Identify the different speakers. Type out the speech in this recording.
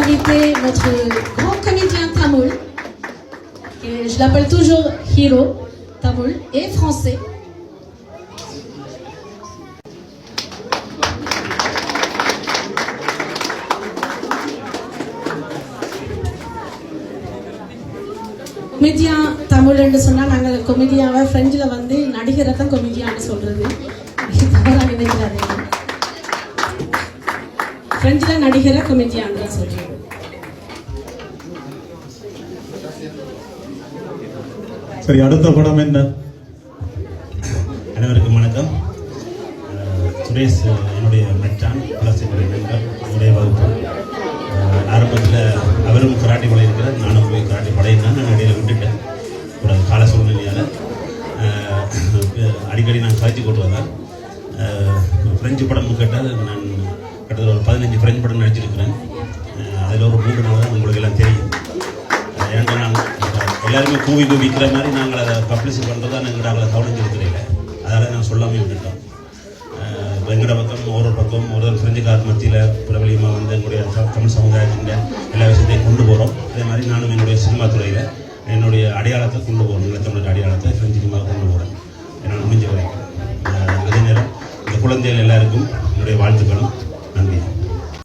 Speaker 1: invité notre grand comédien tamoul. Et je l'appelle toujours Hiro, tamoul et français. Comedian தமிழ்னு சொன்னால் நாங்கள் கொமெடியாவை ஃப்ரெஞ்சில் வந்து நடிகரை தான் கொமெடியான்னு சொல்கிறது. தவறாக நினைக்கிறாங்க. ஃப்ரெஞ்சில் நடிகரை கொமெடியான்னு தான் சொல்கிறது.
Speaker 2: சரி, அடுத்த படம் என்ன?
Speaker 3: அனைவருக்கும் வணக்கம். சுரேஷ் என்னுடைய மச்சான், ப்ளஸ் என்னுடைய நண்பர், என்னுடைய வகுப்பு. ஆரம்பத்தில் அவரும் கராட்டி பழையிருக்கிறார், நானும் போய் கராட்டி பழையினா நான் இடையில விட்டுட்டேன். ஒரு கால சூழ்நிலையால் அடிக்கடி நான் காய்ச்சி கொண்டு வந்தேன். ஃப்ரெஞ்சு படம் கேட்டால் நான் கிட்டத்தட்ட ஒரு 15 ஃப்ரெஞ்சு படம் நடிச்சிருக்கிறேன். அதில் ஒரு 3 நாள் தான் உங்களுக்கு எல்லாம் தெரியும். ஏன்னா நாங்கள் எல்லாருமே கூவி விற்கிற மாதிரி நாங்கள் அதை பப்ளிசிட்டி பண்ணுறதா நாங்கள் கவனிச்சிருக்கிறீங்க. அதனால் நான் சொல்லாமல் விட்டுட்டோம். எங்களோட பக்கம் ஒரு பக்கம் ஒரு ஃப்ரெஞ்சுக்கார் மத்தியில் பிரபலியமாக வந்து எங்களுடைய தமிழ் சமுதாயத்தின் எல்லா விஷயத்தையும் கொண்டு போகிறோம். அதே மாதிரி நானும் என்னுடைய சினிமா துறையில் என்னுடைய அடையாளத்தை கொண்டு போகிறோம். நிலத்தமிழ் அடையாளத்தை ஃப்ரெஞ்சு சினிமாவை கொண்டு போகிறேன் என்னால் முடிஞ்ச வரைக்கும். அதே நேரம் இந்த குழந்தைகள் எல்லாருக்கும் என்னுடைய வாழ்த்துக்களும்